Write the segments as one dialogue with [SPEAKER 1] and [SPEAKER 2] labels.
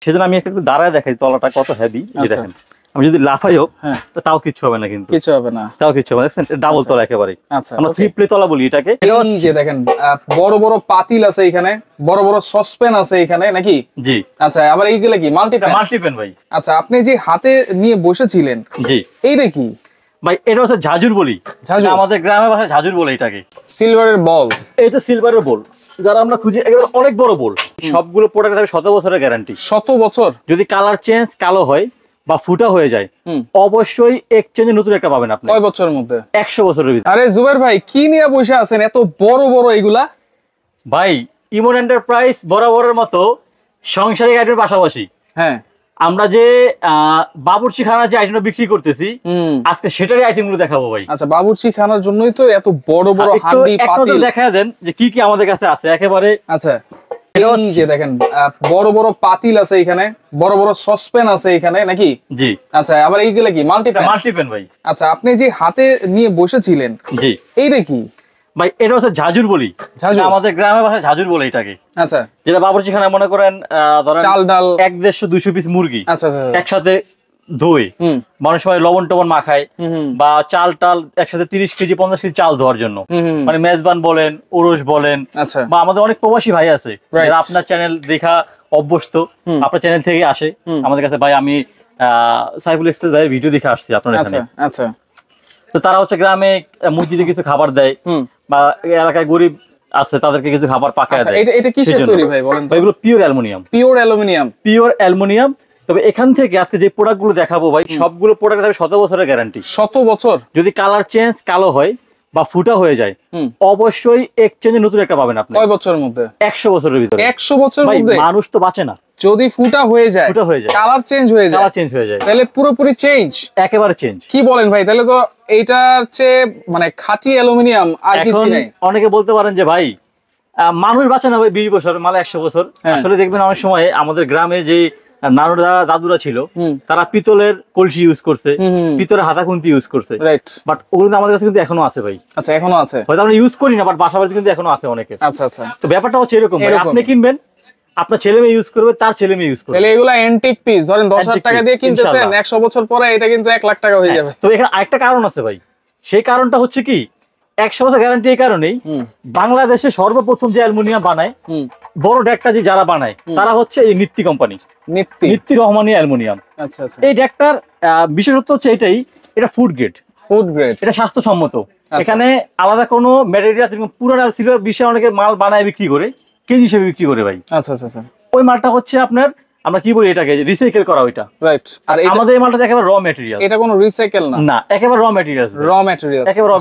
[SPEAKER 1] সেজন্য আমি একটু দাঁড়ায় দেখাই তলাটা কত হেভি। এই দেখেন আমি যদি লাফাইও তাও কিছু হবে না, কিন্তু
[SPEAKER 2] কিছু হবে না,
[SPEAKER 1] তাও কিছু হবে না। ডাবল তলা একেবারে, আমরা ট্রিপলে তলা বলি এটাকে।
[SPEAKER 2] এই যে দেখেন বড় বড় পাতিল আছে এখানে, বড় বড় সসপ্যান আছে এখানে নাকি?
[SPEAKER 1] জি।
[SPEAKER 2] আচ্ছা, আবার এইগুলা কি
[SPEAKER 1] মাল্টিপ্যান ভাই?
[SPEAKER 2] আচ্ছা, আপনি যে হাতে নিয়ে বসেছিলেন,
[SPEAKER 1] জি,
[SPEAKER 2] এইটা কি
[SPEAKER 1] ভাই? এটা হচ্ছে ঝাজুর বলি, আমাদের গ্রামের ভাষায় ঝাজুর বলে এটাকে।
[SPEAKER 2] সিলভারের বল,
[SPEAKER 1] এটা সিলভারের বল যারা আমরা খুঁজি, একেবারে অনেক বড় বল। সবগুলো প্রোডাক্ট থাকে 100 বছরের গ্যারান্টি।
[SPEAKER 2] 100 বছর? যদি
[SPEAKER 1] কালার চেঞ্জ কালো হয় বা ফুটা হয়ে যায়, অবশ্যই এক্সচেঞ্জে নতুন একটা পাবেন আপনি।
[SPEAKER 2] কয় বছরের মধ্যে?
[SPEAKER 1] 100 বছরের ভিতরে।
[SPEAKER 2] আরে জুবাইর ভাই, কি নিয়ে বসে আছেন এত বড় বড় এগুলা?
[SPEAKER 1] ভাই ইমন এন্টারপ্রাইজ বরাবরের মতো সংসারিক আইটেমের পাশাপাশি আমরা যে বাবুর্চি খানার যে আইটেমটা বিক্রি করতেছি, আজকে সেটারই আইটেমগুলো দেখাবো ভাই।
[SPEAKER 2] আচ্ছা, বাবুর্চি খানার জন্যই তো এত বড় বড় হান্ডি পাতিল।
[SPEAKER 1] দেখা দেন যে কি কি আমাদের কাছে আছে একেবারে।
[SPEAKER 2] আচ্ছা, এই যে দেখেন বড় বড় পাতিল আছে এখানে, বড় বড় সসপ্যান আছে এখানে নাকি?
[SPEAKER 1] জি।
[SPEAKER 2] আচ্ছা, আবার এইগুলা কি
[SPEAKER 1] মাল্টিপ্যান ভাই?
[SPEAKER 2] আচ্ছা, আপনি যে হাতে নিয়ে বসেছিলেন,
[SPEAKER 1] জি,
[SPEAKER 2] এইটা কি
[SPEAKER 1] ভাই? এটা হচ্ছে ঝাজুর বলি, আমাদের গ্রামের ভাষায় ঝাজুর বলে এটাকে। আচ্ছা, যেটা বাবুর্চি খানায় মনে করেন ধরেন চাল ডাল 100-150 পিস মুরগি একসাথে ধুই, মানুষ সবাই লবণ টবণ মাখায়, বা চাল টাল একসাথে 30 কেজি 50 কেজি চাল ধোয়ার জন্য, মানে মেজবান বলেন, ওরস বলেন, বা আমাদের অনেক প্রবাসী ভাই আছে যারা আপনার চ্যানেল দেখা অভ্যস্ত, আপনার চ্যানেল থেকে আসে আমাদের কাছে, ভাই আমি সাইফুল এক্সপ্রেস ভাইয়ের ভিডিও দেখে আসছি আপনার এখানে। আচ্ছা, তো তারা হচ্ছে গ্রামে মসজিদে কিছু খাবার দেয়, বা এলাকায় গরিব আছে তাদেরকে কিছু খাবার পাকায় দেয়।
[SPEAKER 2] এটা কিসের তৈরি ভাই বলেন?
[SPEAKER 1] এগুলো পিওর অ্যালুমিনিয়াম। Pure aluminium. তবে এখান থেকে আজকে যে প্রোডাক্ট গুলো দেখাবো ভাই, সবগুলো প্রোডাক্ট থাকে 100 বছরের গ্যারান্টি। 100 বছর? যদি কালার চেঞ্জ কালো হয় বা ফুটা হয়ে যায়, অবশ্যই এক্সচেঞ্জে নতুন একটা পাবেন আপনি। কয় বছরের মধ্যে? 100 বছরের ভিতরে। 100 বছরের মধ্যে? মানুষ তো বাঁচে না। যদি ফুটা হয়ে যায়, কালার চেঞ্জ হয়ে যায়, তাহলে পুরোপুরি চেঞ্জ, একেবারে চেঞ্জ। কি বলেন ভাই? তাহলে তো এইটার চেয়ে মানে খাঁটি অ্যালুমিনিয়াম আর কিছু নাই। অনেকে বলতে পারেন যে ভাই মানুষ বাঁচে না ভাই 20 বছর, মানে 100 বছর। আসলে দেখবেন অনেক সময় আমাদের গ্রামে যে নানুরা দাদুরা ছিল, তারা পিতলের কলসি ইউজ করছে, পিতলের হাতা খুন্তি ইউজ করছে, বাট ওগুলো আমাদের কাছে কিন্তু এখনো আছে ভাই। আচ্ছা, এখনো আছে? হয়তো আমরা ইউজ করি না, বাট বাসা বাড়িতে কিন্তু এখনো আছে অনেকে। আচ্ছা আচ্ছা। তো ব্যাপারটা হচ্ছে এরকম, আপনি কিনবেন, আপনার ছেলে মেয়ে ইউজ করবে, তার ছেলে মেয়ে ইউজ করবে। তাহলে এগুলা অ্যান্টিক পিস, ধরেন 10,000 টাকা দিয়ে কিনতেছেন, 100 বছর পরে এটা কিন্তু 1 লাখ টাকা হয়ে যাবে। তো এখানে আরেকটা কারণ আছে ভাই, সেই কারণটা হচ্ছে কি, 100 বছর গ্যারান্টি এই কারণেই, বাংলাদেশে সর্বপ্রথম যে অ্যালুমিনিয়াম বানায়, বড় ডেকটা যে যারা বানায়, তারা হচ্ছে এই নিত্তি কোম্পানি, নিত্তি রহমানি অ্যালুমিনিয়াম। আচ্ছা আচ্ছা। এই ডেকটার বিশেষত্ব হচ্ছে এটাই, এটা ফুড গ্রেড, এটা স্বাস্থ্যসম্মত। এখানে আলাদা কোনো ম্যাটেরিয়াল, পুরানো সিলভার বিষয়ে অনেকে মাল বানায় বিক্রি করে, কেজি হিসেবে বিক্রি করে ভাই। আচ্ছা আচ্ছা। ওই মালটা হচ্ছে আপনার, আমরা কি বলি এটাকে, রিসাইকেল করা ওইটা, রাইট। আর আমাদের এই মালটা একেবারে র ম্যাটেরিয়াল, এটা কোনো রিসাইকেল না, না একেবারে র ম্যাটেরিয়াল,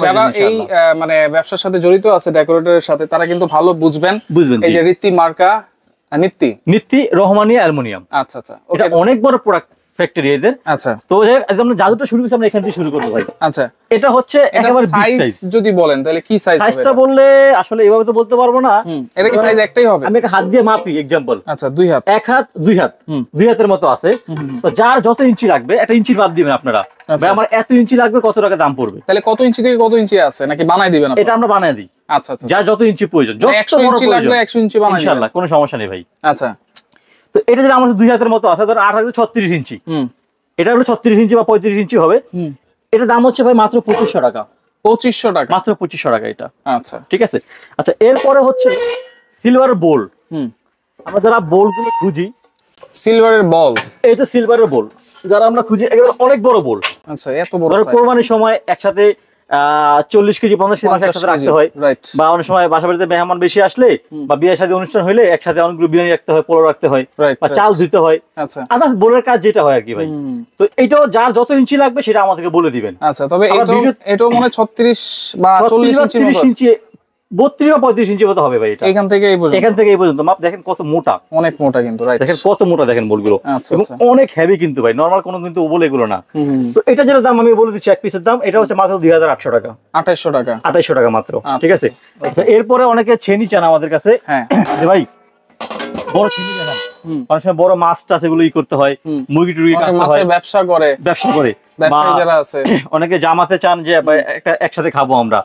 [SPEAKER 1] যারা এই মানে ব্যবসার সাথে জড়িত আছে, ডেকোরেটরের সাথে, তারা কিন্তু ভালো বুঝবেন। এই যে রিত্তি মার্কা, নিত্তি রহমানি অ্যালুমিনিয়াম। আচ্ছা আচ্ছা, এটা অনেক বড় প্রোডাক্ট ফ্যাক্টরি এদের। আচ্ছা, তো একদম জাদুটা শুরু করছি আমরা এখান থেকে শুরু করব ভাই। আচ্ছা, এটা হচ্ছে একেবারে বিগ সাইজ। যদি বলেন তাহলে কি সাইজ হবে? সাইজটা বললে আসলে এভাবে তো বলতে পারবো না। এটা কি সাইজ একটাই হবে? আমি একটা হাত দিয়ে মাপি, एग्जांपल। আচ্ছা, 2 হাত, 1 হাত, 2 হাত, 2 হাতের মতো আছে। তো যার যত ইঞ্চি লাগবে একটা ইঞ্চির মাপ দিবেন আপনারা। ভাই আমার এত ইঞ্চি লাগবে, কত টাকা দাম পড়বে? তাহলে কত ইঞ্চি থেকে কত ইঞ্চি আছে, নাকি বানাই দিবেন আপনারা? এটা আমরা বানাই দিই। আচ্ছা আচ্ছা, যার যত ইঞ্চি প্রয়োজন, যত 100 ইঞ্চি লাগবে 100 ইঞ্চি বানাই দিবেন ইনশাআল্লাহ, কোনো সমস্যা নেই ভাই। আচ্ছা, তো এটা যে আমাদের 2 হাতের মতো আছে, ধর 8 হলো 36 ইঞ্চি, এটা হলো 36 ইঞ্চি বা 35 ইঞ্চি হবে। এটা দাম হচ্ছে ভাই মাত্র 2500 টাকা। 2500 টাকা? মাত্র 2500 টাকা এটা। আচ্ছা, ঠিক আছে। আচ্ছা, এরপরে হচ্ছে সিলভার বোল। আমরা যারা বোল গুলো খুঁজি, সিলভারের বল, এটা সিলভারের বোল যারা আমরা খুঁজি, এগুলো অনেক বড় বোল। আচ্ছা, এত বড় সাইজ। কোরবানির সময় একসাথে 40 কেজি 50 কেজি একসাথে রাখতে হয়, বা অনেক সময় বাসা বাড়িতে মেহমান বেশি আসলে বা বিয়ে শাদী অনুষ্ঠান হলে একসাথে অনেকগুলো বিরিয়ানি রাখতে হয়, পোলাও রাখতে হয়, বা চাল ধুতে হয়। আচ্ছা, আদার্স বোলের কাজ যেটা হয় আর কি ভাই। তো এইটাও যার যত ইঞ্চি লাগবে সেটা আমাদেরকে বলে দিবেন। আচ্ছা, তবে এটাও মনে 36 বা 40 ইঞ্চি, 32 বা 35 ইঞ্চি মতো হবে ভাই। এটা এখান থেকে এই পর্যন্ত মাপ দেখেন কত মোটা, অনেক মোটা কিন্তু, রাইট। দেখেন কত মোটা, দেখেন বলগুলো, এবং অনেক হেভি কিন্তু ভাই, নরমাল কোনো কিন্তু বলে এগুলো না। তো এটা যেটা দাম আমি বলে দিচ্ছি, এক পিসের দাম এটা হচ্ছে মাত্র 2800 টাকা, 2800 টাকা, 2800 টাকা মাত্র। ঠিক আছে। এরপরে অনেকে ছেনি চান আমাদের কাছে, যে ভাই বড় ছেনি চান, অনেক সময় বড় মাছ টাছ এগুলো করতে হয়, মুরগি টুরগি কাটতে হয়, ব্যবসা করে ব্যবসায়ী যারা আছে, অনেকে জামাতে চান যে একটা একসাথে খাবো আমরা।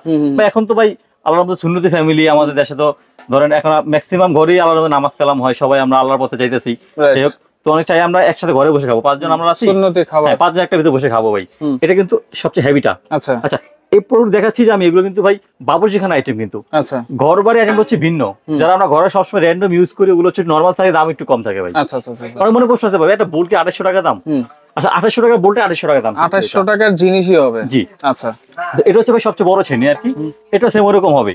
[SPEAKER 1] এখন তো ভাই আল্লাহর মধ্যে সুন্নতি ফ্যামিলি আমাদের দেশে, তো ধরেন এখন ম্যাক্সিমাম ঘরেই আল্লাহর মধ্যে নামাজ কালাম হয়, সবাই আমরা আল্লাহর পথে যাইতেছি। তো অনেক চাই আমরা একসাথে ঘরে বসে খাবো, 5 জন আমরা আছি,
[SPEAKER 2] সুন্নতে খাবার।
[SPEAKER 1] হ্যাঁ 5 জন একটা ভিতরে বসে খাবো ভাই। এটা কিন্তু সবচেয়ে হেভিটা।
[SPEAKER 2] আচ্ছা
[SPEAKER 1] আচ্ছা, এই প্রোডাক্ট দেখাচ্ছি যে আমি, এগুলো কিন্তু ভাই বাবুর্চিখানা আইটেম, কিন্তু
[SPEAKER 2] আচ্ছা
[SPEAKER 1] ঘর বাড়ি আইটেম হচ্ছে ভিন্ন। যারা আমরা ঘরে সবসময় র্যান্ডম ইউজ করি ওগুলো হচ্ছে নরমাল থাকে, দাম একটু কম থাকে ভাই।
[SPEAKER 2] আচ্ছা আচ্ছা আচ্ছা।
[SPEAKER 1] আমার মনে প্রশ্ন হতে পারে একটা বোল কি 2800 টাকা দাম? আচ্ছা 2800 টাকা বোলটা 2800 টাকা দাম,
[SPEAKER 2] 2800 টাকার জিনিসই হবে।
[SPEAKER 1] জি
[SPEAKER 2] আচ্ছা,
[SPEAKER 1] তো এটা হচ্ছে ভাই সবচেয়ে বড় শ্রেণী আর কি। এটা সেম ওরকম হবে,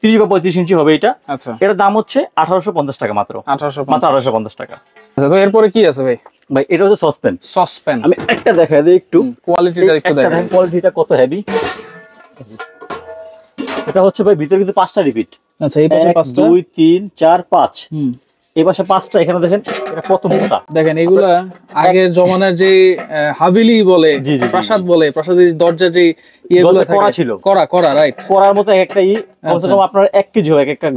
[SPEAKER 1] 30 বা 35 ইঞ্চি হবে এটা।
[SPEAKER 2] আচ্ছা,
[SPEAKER 1] এটার দাম হচ্ছে 1850 টাকা মাত্র, 1850 টাকা।
[SPEAKER 2] আচ্ছা, তো এরপরে কি আছে ভাই?
[SPEAKER 1] ভাই এটা হচ্ছে সসপ্যান।
[SPEAKER 2] সসপ্যান
[SPEAKER 1] আমি একটা দেখাই দিই একটু,
[SPEAKER 2] কোয়ালিটিটা একটু দেখেন,
[SPEAKER 1] কোয়ালিটিটা কত হেভি। এটা হচ্ছে ভাই ভিতরে কিন্তু 5টা রিপিট।
[SPEAKER 2] আচ্ছা, এই পাশে 5টা,
[SPEAKER 1] 2 3 4 5, এই পাশে 5টা। এখানে দেখেন এটা কত মোটা।
[SPEAKER 2] দেখেন এগুলা আগের জমানার যে হাভেলি বলে,
[SPEAKER 1] জি, জি,
[SPEAKER 2] প্রাসাদ বলে, প্রাসাদের দরজা যে ইয়েগুলো
[SPEAKER 1] দরজা করা ছিল,
[SPEAKER 2] করা রাইট,
[SPEAKER 1] করার মতো একটা কমসে কম আপনার 1 কেজি হয় এক একটা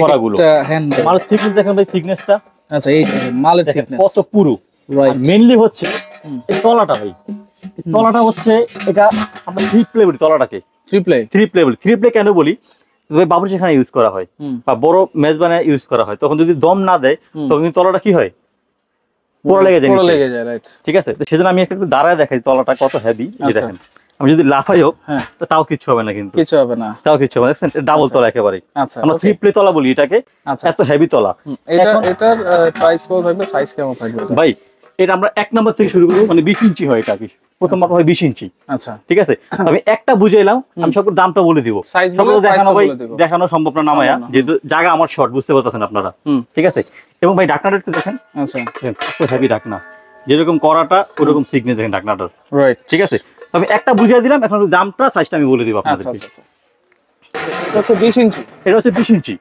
[SPEAKER 1] করাগুলো।
[SPEAKER 2] একটা হ্যান্ড
[SPEAKER 1] মালের থিকনেস দেখেন ভাই, থিকনেসটা।
[SPEAKER 2] আচ্ছা, এই মালের থিকনেস
[SPEAKER 1] কত পুরু।
[SPEAKER 2] রাইট।
[SPEAKER 1] মেইনলি হচ্ছে এই তলাটা ভাই, এই তলাটা হচ্ছে এটা আমরা 3 প্লে বলি তলাটাকে, 3 প্লে কেন বলি? ভাই বাবুর্চিখানা ইউজ করা হয় বা বড় মেজবানে ইউজ করা হয়, তখন যদি দম না দেয় তখন কিন্তু তলাটা কি হয়, পোড়া লেগে যায়।
[SPEAKER 2] রাইট,
[SPEAKER 1] ঠিক আছে, তো সেজন্য আমি একটু দাঁড়ায় দেখাই তলাটা কত হেভি। এই দেখেন, আমি যদি লাফাইও তাও কিচ্ছু হবে না, কিন্তু
[SPEAKER 2] কিছু হবে না,
[SPEAKER 1] তাও কিচ্ছু হবে না। ডাবল তলা একেবারে,
[SPEAKER 2] আচ্ছা
[SPEAKER 1] আমরা 3 প্লে তলা বলি এটাকে।
[SPEAKER 2] আচ্ছা,
[SPEAKER 1] এত হেভি তলা।
[SPEAKER 2] এটার প্রাইস কত থাকবে, সাইজ কেমন থাকবে
[SPEAKER 1] ভাই? এটা আমরা 1 নাম্বার থেকে শুরু করব, মানে 20 ইঞ্চি হয় এটা, কি প্রথম মাত্রা হয় 20 ইঞ্চি।
[SPEAKER 2] আচ্ছা,
[SPEAKER 1] ঠিক আছে, আমি একটা বুঝাইলাম, আমি সব দামটা বলে দিব। সবগুলো দেখানো ভাই, দেখানো সম্ভব না নামায়া, যেহেতু জায়গা আমার শর্ট, বুঝতে পারতেছেন আপনারা। ঠিক আছে, এবং ভাই ঢাকনাটা একটু দেখেন।
[SPEAKER 2] আচ্ছা,
[SPEAKER 1] কত হেভি ঢাকনা, যেরকম করাটা ওরকম থিকনেস দেখেন ঢাকনাটার।
[SPEAKER 2] রাইট,
[SPEAKER 1] ঠিক আছে, তো আমি একটা বুঝিয়ে দিলাম, এখন দামটা সাইজটা আমি বলে দিব আপনাদের।
[SPEAKER 2] আচ্ছা আচ্ছা, এটা হচ্ছে 20 ইঞ্চি,
[SPEAKER 1] এটা হচ্ছে 20 ইঞ্চি,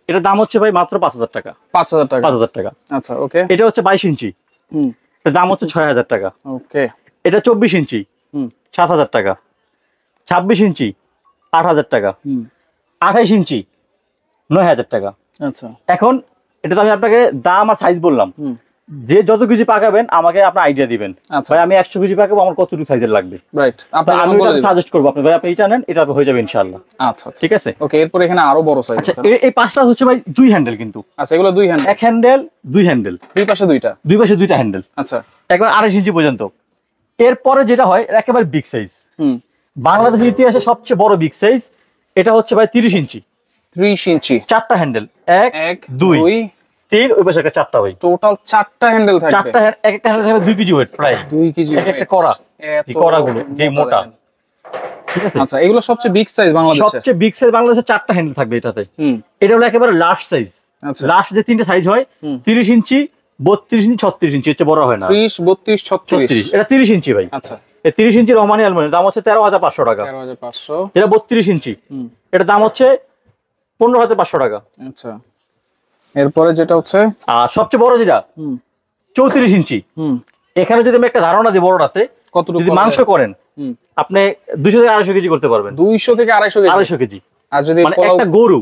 [SPEAKER 1] এটার দাম হচ্ছে ভাই মাত্র 5000 টাকা।
[SPEAKER 2] 5000 টাকা,
[SPEAKER 1] 5000 টাকা।
[SPEAKER 2] আচ্ছা, ওকে।
[SPEAKER 1] এটা হচ্ছে 22 ইঞ্চি, এটার দাম হচ্ছে 6000 টাকা।
[SPEAKER 2] ওকে।
[SPEAKER 1] এটা 24 ইঞ্চি, 7000 টাকা। 26 ইঞ্চি 8000 টাকা। 28 ইঞ্চি 9000 টাকা।
[SPEAKER 2] আচ্ছা,
[SPEAKER 1] এখন এটা তো আমি আপনাকে দাম আর সাইজ বললাম, যে যত কিছু পাকাবেন আমাকে আপনার আইডিয়া দিবেন। ভাই আমি 100 কেজি পাকাবো, আমার কতটুকু সাইজের লাগবে,
[SPEAKER 2] রাইট,
[SPEAKER 1] আমি সাজেস্ট করবো আপনি। ভাই আপনি এটা নেন, এটা হয়ে যাবে ইনশাআল্লাহ।
[SPEAKER 2] আচ্ছা,
[SPEAKER 1] ঠিক আছে,
[SPEAKER 2] ওকে। এরপর এখানে আরো বড় সাইজ আছে।
[SPEAKER 1] এই 5টা হচ্ছে ভাই 2 হ্যান্ডেল কিন্তু।
[SPEAKER 2] আচ্ছা, এগুলো 2 হ্যান্ডেল,
[SPEAKER 1] 1 হ্যান্ডেল 2 হ্যান্ডেল,
[SPEAKER 2] দুই পাশে দুইটা,
[SPEAKER 1] দুই পাশে 2টা হ্যান্ডেল।
[SPEAKER 2] আচ্ছা,
[SPEAKER 1] একবার 28 ইঞ্চি পর্যন্ত। এরপরে যেটা হয় একেবারে বিগ সাইজ, বাংলাদেশের ইতিহাসে সবচেয়ে বড় বিগ সাইজ, এটা হচ্ছে ভাই 30 ইঞ্চি।
[SPEAKER 2] 30 ইঞ্চি,
[SPEAKER 1] 4টা হ্যান্ডেল, 1 2 3, ওই পাশে একটা 4টা ভাই,
[SPEAKER 2] টোটাল 4টা হ্যান্ডেল থাকবে।
[SPEAKER 1] 4টা, এক একটা হ্যান্ডেল থাকবে 2 কেজি ওয়েট, প্রায়
[SPEAKER 2] 2 কেজি
[SPEAKER 1] এক একটা করা। এই করাগুলো যে মোটা। ঠিক আছে,
[SPEAKER 2] আচ্ছা, এগুলো সবচেয়ে বিগ সাইজ বাংলাদেশে,
[SPEAKER 1] সবচেয়ে বিগ সাইজ বাংলাদেশে 4টা হ্যান্ডেল থাকবে এটাতে। এটা হলো একেবারে লাস্ট সাইজ।
[SPEAKER 2] আচ্ছা,
[SPEAKER 1] লাস্ট যে 3টে সাইজ হয়, 30 ইঞ্চি 32 ইঞ্চি 36 ইঞ্চি, হচ্ছে বড় হয় না।
[SPEAKER 2] 30 32 36,
[SPEAKER 1] এটা 30 ইঞ্চি ভাই।
[SPEAKER 2] আচ্ছা,
[SPEAKER 1] এই 30 ইঞ্চি রহমানি আলমারি দাম হচ্ছে 13500 টাকা।
[SPEAKER 2] 13500।
[SPEAKER 1] এটা 32 ইঞ্চি, এটার দাম হচ্ছে 15500 টাকা।
[SPEAKER 2] আচ্ছা, এরপরে যেটা হচ্ছে
[SPEAKER 1] আর সবচেয়ে বড় যেটা 34 ইঞ্চি, এখানে যদি আমি একটা ধারণা দিই বড়টাতে,
[SPEAKER 2] কতটুকু
[SPEAKER 1] যদি মাংস করেন আপনি 200 থেকে 250 কেজি করতে পারবেন।
[SPEAKER 2] 200 থেকে 250 কেজি,
[SPEAKER 1] 250 কেজি।
[SPEAKER 2] আর যদি
[SPEAKER 1] মানে একটা গরু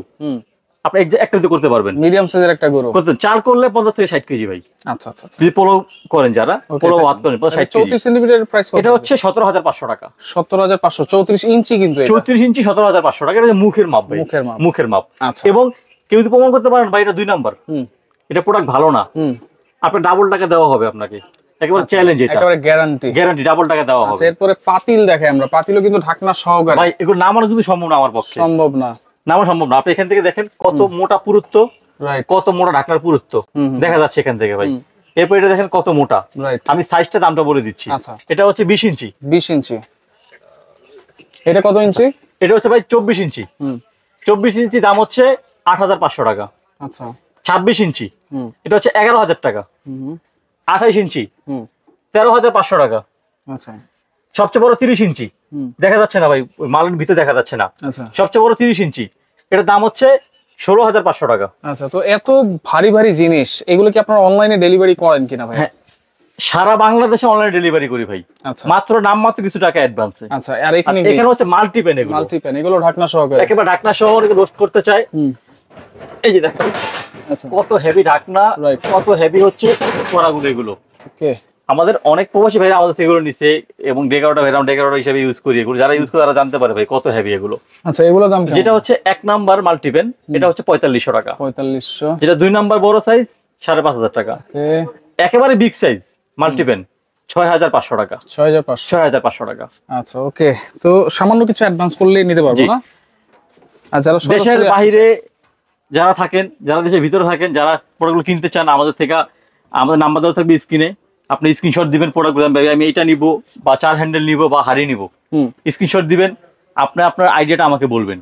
[SPEAKER 1] আপনি একটা দিতে করতে পারবেন,
[SPEAKER 2] মিডিয়াম সাইজের একটা গরু
[SPEAKER 1] করতে চাল করলে 50 থেকে 60 কেজি ভাই।
[SPEAKER 2] আচ্ছা আচ্ছা,
[SPEAKER 1] যদি পোলাও করেন, যারা পোলাও ভাত করেন 60 কেজি।
[SPEAKER 2] 34 সেন্টিমিটারের প্রাইস কত?
[SPEAKER 1] এটা হচ্ছে 17500 টাকা।
[SPEAKER 2] 17500, 34 ইঞ্চি কিন্তু এটা।
[SPEAKER 1] 34 ইঞ্চি 17500 টাকা। এটা হচ্ছে মুখের মাপ ভাই, মুখের মাপ।
[SPEAKER 2] আচ্ছা,
[SPEAKER 1] এবং কেউ যদি প্রমাণ করতে পারেন ভাই এটা 2 নাম্বার, এটা প্রোডাক্ট ভালো না, আপনার ডাবল টাকা দেওয়া হবে আপনাকে, একেবারে চ্যালেঞ্জ, এটা
[SPEAKER 2] একেবারে গ্যারান্টি ডাবল
[SPEAKER 1] টাকা দেওয়া হবে।
[SPEAKER 2] আচ্ছা, এরপরে পাতিল দেখে আমরা, পাতিলও কিন্তু ঢাকনা সহকারে।
[SPEAKER 1] ভাই এগুলো নামানো কিন্তু সম্ভব না আমার পক্ষে,
[SPEAKER 2] সম্ভব না,
[SPEAKER 1] নামানো সম্ভব না। আপনি এখান থেকে দেখেন কত মোটা পুরুত্ব, কত মোটা ঢাকনার পুরুত্ব দেখা যাচ্ছে এখান থেকে ভাই। এরপর এটা দেখেন কত মোটা। আমি সাইজটা দামটা বলে দিচ্ছি।
[SPEAKER 2] আচ্ছা,
[SPEAKER 1] এটা হচ্ছে 20 ইঞ্চি।
[SPEAKER 2] 20 ইঞ্চি, এটা কত ইঞ্চি?
[SPEAKER 1] এটা হচ্ছে ভাই 24 ইঞ্চি। 24 ইঞ্চি দাম হচ্ছে 8500 টাকা।
[SPEAKER 2] আচ্ছা,
[SPEAKER 1] 26 ইঞ্চি, এটা হচ্ছে 11000 টাকা। 28 ইঞ্চি 13500 টাকা।
[SPEAKER 2] আচ্ছা,
[SPEAKER 1] সবচেয়ে বড় 30 ইঞ্চি, দেখা যাচ্ছে না ভাই, ওই মালের ভিতরে দেখা যাচ্ছে না।
[SPEAKER 2] আচ্ছা,
[SPEAKER 1] সবচেয়ে বড় 30 ইঞ্চি, এটার দাম হচ্ছে 16500 টাকা।
[SPEAKER 2] আচ্ছা, তো এত ভারী ভারী জিনিস, এগুলো কি আপনারা অনলাইনে ডেলিভারি করেন কিনা ভাই?
[SPEAKER 1] হ্যাঁ, সারা বাংলাদেশে অনলাইনে ডেলিভারি করি ভাই।
[SPEAKER 2] আচ্ছা,
[SPEAKER 1] মাত্র কিছু টাকা অ্যাডভান্সে।
[SPEAKER 2] আচ্ছা, আর এখানে
[SPEAKER 1] হচ্ছে মাল্টিপ্যান,
[SPEAKER 2] এগুলো ঢাকনা সহকারে,
[SPEAKER 1] একেবারে ঢাকনা সহ রোস্ট করতে চাই। এই যে দেখেন কত হেভি ঢাকনা, কত হেভি হচ্ছে কড়াগুলো এগুলো। ওকে, আমাদের অনেক প্রবাসী ভাইরা আমাদের থেকে এগুলো নিছে, এবং ডেকারোটা হিসেবে ইউজ করি এগুলো। যারা ইউজ করে তারা জানতে পারে ভাই কত হেভি এগুলো।
[SPEAKER 2] আচ্ছা, এগুলো দাম কেমন?
[SPEAKER 1] যেটা হচ্ছে 1 নাম্বার মাল্টিপ্যান, এটা হচ্ছে 4500 টাকা।
[SPEAKER 2] 4500।
[SPEAKER 1] যেটা 2 নাম্বার বড় সাইজ 5500 টাকা।
[SPEAKER 2] ওকে,
[SPEAKER 1] একেবারে বিগ সাইজ মাল্টিপেন 6500 টাকা। 6500 টাকা।
[SPEAKER 2] আচ্ছা ওকে, তো সামান্য কিছু অ্যাডভান্স করলে নিতে পারবো না? আর যারা
[SPEAKER 1] দেশের বাইরে যারা থাকেন, যারা দেশের ভিতরে থাকেন, যারা প্রোডাক্টগুলো কিনতে চান আমাদের থেকে, আমাদের নাম্বার দেওয়া থাকবে স্ক্রিনে, আপনি স্ক্রিনশট দিবেন প্রোডাক্টগুলো, আমি এইটা নিব বা 4 হ্যান্ডেল নিব বা হাড়ি নিব, স্ক্রিনশট দিবেন, আপনি আপনার আইডিয়াটা আমাকে বলবেন।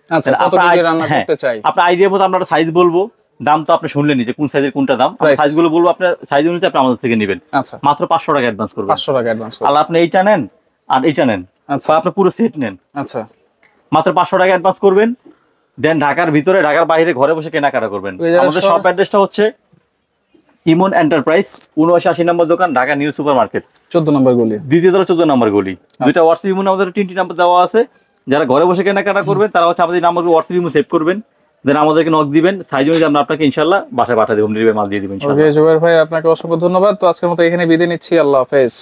[SPEAKER 2] আচ্ছা কত কেজি রান্না করতে চাই,
[SPEAKER 1] আপনার আইডিয়া মতো আমরা সাইজ বলবো, দাম তো আপনি শুনলেন যে কোন সাইজের কোনটা দাম, সাইজগুলো বলবো, আপনার সাইজ অনুযায়ী আপনি আমাদের থেকে নেবেন।
[SPEAKER 2] আচ্ছা
[SPEAKER 1] মাত্র 500 টাকা অ্যাডভান্স করবেন।
[SPEAKER 2] 500 টাকা অ্যাডভান্স
[SPEAKER 1] আর আপনি এইটা নেন আর এইটা নেন,
[SPEAKER 2] আচ্ছা
[SPEAKER 1] আপনি পুরো সেট নেন,
[SPEAKER 2] আচ্ছা
[SPEAKER 1] মাত্র 500 টাকা অ্যাডভান্স করবেন। দেন ঢাকার ভিতরে, ঢাকার বাইরে ঘরে বসে কেনাকাটা করবেন। আমাদের শপ অ্যাড্রেসটা হচ্ছে ইমন এন্টারপ্রাইজ, 79 নম্বর দোকান, ঢাকা নিউ সুপার মার্কেট,
[SPEAKER 2] 14 নম্বর গলি,
[SPEAKER 1] দ্বিতীয় তলা 14 নম্বর গলি। দুইটা হোয়াটসঅ্যাপ ইমো আমাদের 3টি নাম্বার দেওয়া আছে। যারা ঘরে বসে কেনাকাটা করবেন তারা হচ্ছে আমাদের নাম্বারগুলো হোয়াটসঅ্যাপ ইমো সেভ করবেন, দেন আমাদেরকে নক দিবেন, সাইজ অনুযায়ী আমরা আপনাকে ইনশাআল্লাহ বাসায় পাঠিয়ে দেব, ডেলিভারি মাল দিয়ে দিবেন ইনশাআল্লাহ।
[SPEAKER 2] ওকে জুবাইর ভাই, আপনাকে অসংখ্য ধন্যবাদ। তো আজকের মতো এখানে বিদায় নিচ্ছি, আল্লাহ হাফেজ।